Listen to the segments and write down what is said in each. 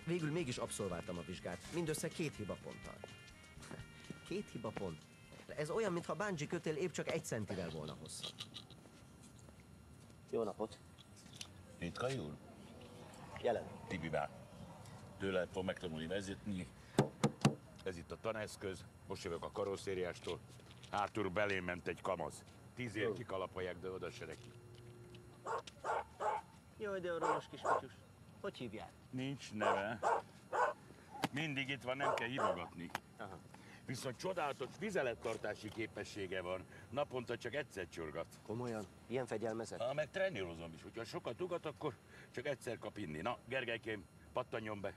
Végül mégis abszolváltam a vizsgát, mindössze 2 hibaponttal. 2 hibapont? Ez olyan, mintha bungee kötél épp csak 1 centivel volna hosszabb. Jó napot! Ritka úr? Jelen. Tibi bár. Tőle fog megtanulni vezetni. Ez itt a taneszköz. Most jövök a karosszériástól. Hátul belém ment egy kamasz. 10 év kikalapolják, de oda se neki. Jaj, de a romos kis pityus. Hogy hívják? Nincs neve. Mindig itt van, nem kell hívogatni. Aha. Viszont csodálatos vizelettartási képessége van. Naponta csak egyszer csorgat. Komolyan? Ilyen fegyelmezett? Ha meg trenírozom is. Hogyha sokat ugat, akkor csak egyszer kap inni. Na, Gergelykém, pattanjon be.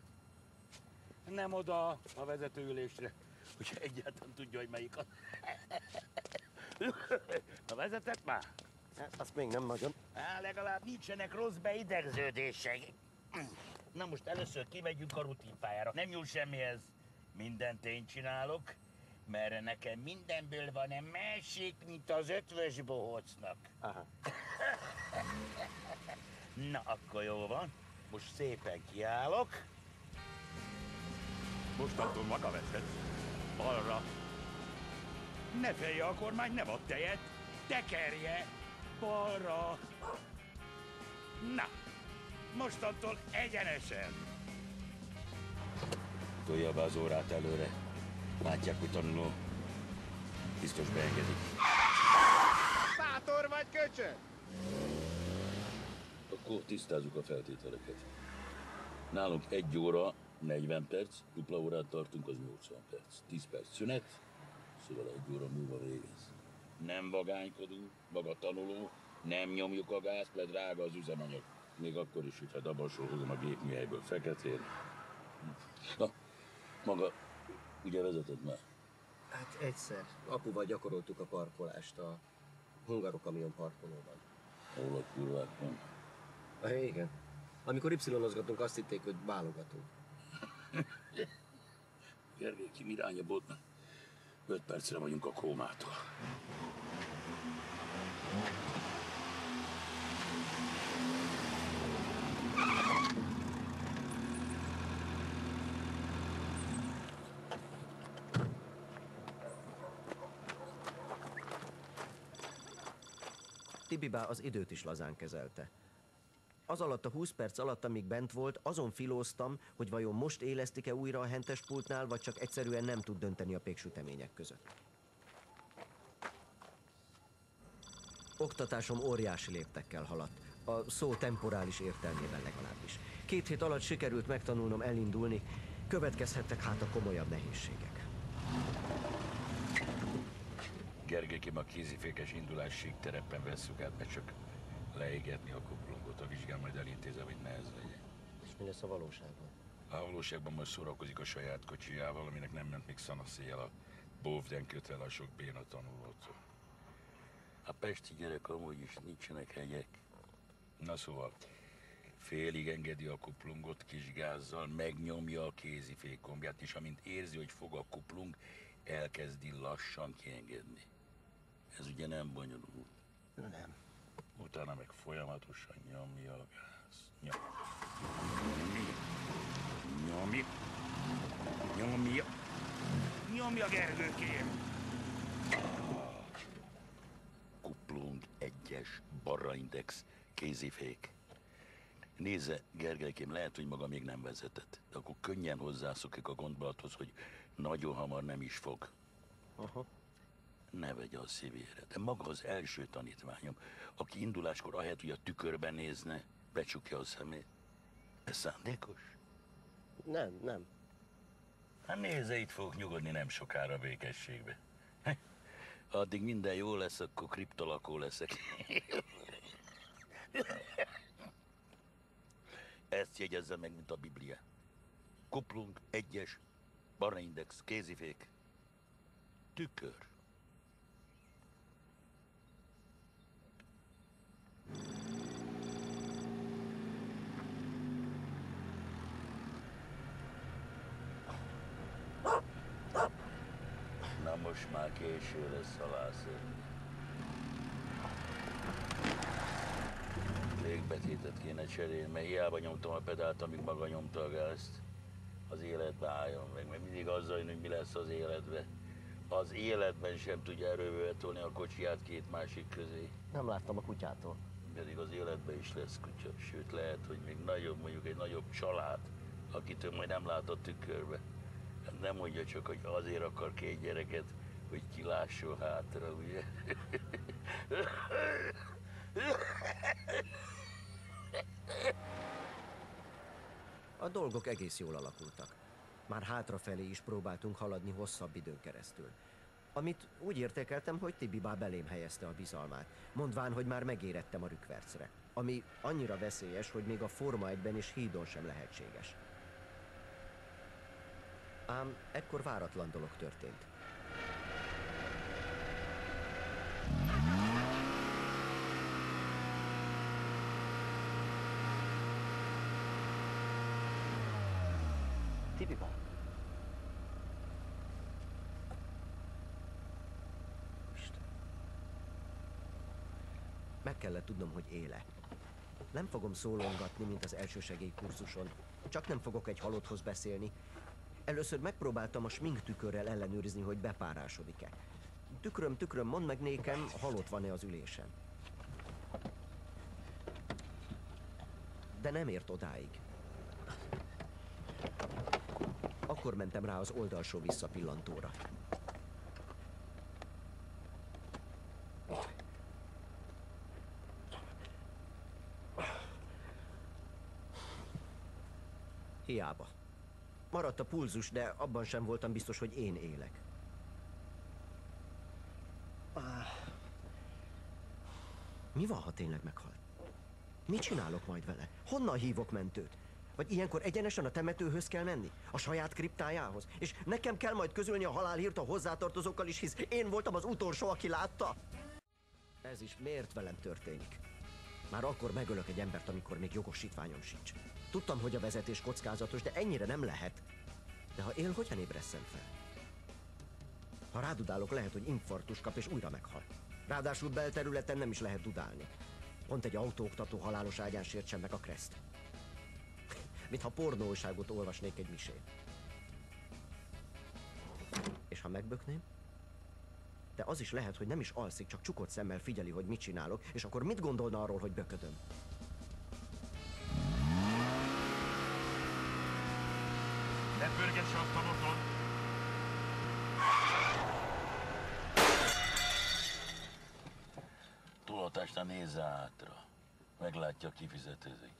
Nem oda a vezetőülésre, hogy egyáltalán tudja, hogy melyik a... A vezetett már? Hát, azt még nem nagyon. Legalább nincsenek rossz beidegződések. Na most először kimegyünk a rutinpályára. Nem nyúl semmihez. Mindent én csinálok, mert nekem mindenből van egy másik, mint az ötvös bohócnak. Aha. Na, akkor jó van. Most szépen kiállok. Mostantól maga vezet. Balra. Ne félje, a kormány nem ad tejet. Tekerje. Balra. Na, mostantól egyenesen. Tolja be az órát előre. Látják, hogy tanuló. Biztos beengedik. Bátor vagy, köcsög! Akkor tisztázzuk a feltételeket. Nálunk 1 óra 40 perc, dupla órát tartunk, az 80 perc. 10 perc szünet, szóval 1 óra múlva végez. Nem vagánykodunk, maga tanuló, nem nyomjuk a gázt, mert drága az üzemanyag. Még akkor is, hogyha dabasról hozom a gépműhelyből feketén. Na, maga ugye vezetett már? Hát egyszer. Apuval gyakoroltuk a parkolást a hungarokamion parkolóban. Ahol a kurvák van. Igen. Amikor y-ozgatunk, azt hitték, hogy válogatunk. Gergely, ki iránya botna? 5 percre vagyunk a kómától. Tibibá az időt is lazán kezelte. Az alatt a 20 perc alatt, amíg bent volt, azon filóztam, hogy vajon most élesztik-e újra a hentespultnál, vagy csak egyszerűen nem tud dönteni a péksütemények között. Oktatásom óriási léptekkel haladt, a szó temporális értelmében legalábbis. 2 hét alatt sikerült megtanulnom elindulni, következhettek hát a komolyabb nehézségek. Gergelykém, a kézifékes indulásig terepen vesszük át, mert csak leégetni a kuplungot, a vizsgán majd elintézem, hogy nehez legyen. És mi lesz a valóságban? A valóságban most szórakozik a saját kocsijával, aminek nem ment még szanaszéjjel a Bovden kötel a sok béna tanulótól. A pesti gyerek amúgy is nincsenek hegyek. Na szóval, félig engedi a kuplungot kis gázzal, megnyomja a kézifék gombját, és amint érzi, hogy fog a kuplung, elkezdi lassan kiengedni. Ez ugye nem bonyolult. Nem. Utána meg folyamatosan nyomja a gáz. Nyomja, Gergőkém! Kuplung 1-es, barra index, kézifék. Nézze, Gergelykém, lehet, hogy maga még nem vezetett, de akkor könnyen hozzászokik a gondolathoz, hogy nagyon hamar nem is fog. Aha. Ne vegye a szívére, de maga az első tanítványom, aki induláskor ahelyett, hogy a tükörben nézne, becsukja a szemét. Ez szándékos? Nem. Hát nézze, itt fogok nyugodni nem sokára békességbe. Addig minden jó lesz, akkor kriptolakó leszek. Ezt jegyezze meg, mint a Biblia. Kuplung 1-es, barra index, kézifék, tükör. Na most már késő lesz halászni. Légbetétet kéne cserélni, mert hiába nyomtam a pedált, amíg maga nyomta a gázt. az életbe álljon meg, mert mindig azzal jön, hogy mi lesz az életbe. Az életben sem tudja erővel tolni a kocsiját két másik közé. Nem láttam a kutyától. Pedig az életben is lesz kutya, sőt lehet, hogy még nagyobb, mondjuk egy nagyobb család, akitől majd nem lát a tükörbe. Hát nem mondja csak, hogy azért akar két gyereket, hogy kilásson hátra, ugye? A dolgok egész jól alakultak. Már hátrafelé is próbáltunk haladni hosszabb időn keresztül. Amit úgy értékeltem, hogy Tibibá belém helyezte a bizalmát, mondván, hogy már megérettem a rükvercre. Ami annyira veszélyes, hogy még a Forma 1-ben és hídon sem lehetséges. Ám ekkor váratlan dolog történt. Tibibá. Meg kellett tudnom, hogy éle. Nem fogom szólongatni, mint az elsősegély kurzuson. Csak nem fogok egy halotthoz beszélni. Először megpróbáltam a sminktükörrel ellenőrizni, hogy bepárásodik-e. Tükröm, mondd meg nékem, halott van-e az ülésen. De nem ért odáig. Akkor mentem rá az oldalsó visszapillantóra. Hiába. Maradt a pulzus, de abban sem voltam biztos, hogy én élek. Mi van, ha tényleg meghalt? Mit csinálok majd vele? Honnan hívok mentőt? Vagy ilyenkor egyenesen a temetőhöz kell menni? A saját kriptájához? És nekem kell majd közölni a halálhírt a hozzátartozókkal is, hisz én voltam az utolsó, aki látta? Ez is miért velem történik? Már akkor megölök egy embert, amikor még jogosítványom sincs. Tudtam, hogy a vezetés kockázatos, de ennyire nem lehet. De ha él, hogyan ébresszem fel? Ha rádudálok, lehet, hogy infarktus kap és újra meghal. Ráadásul belterületen nem is lehet dudálni. Pont egy autóoktató halálos ágyán sértsen meg a kreszt. Mintha pornóújságot olvasnék egy misén. És ha megbökném? De az is lehet, hogy nem is alszik, csak csukott szemmel figyeli, hogy mit csinálok, és akkor mit gondolna arról, hogy böködöm? Ne pörgesse azt a motor! Túlhatásnál nézze hátra. Meglátja, kifizetőzik.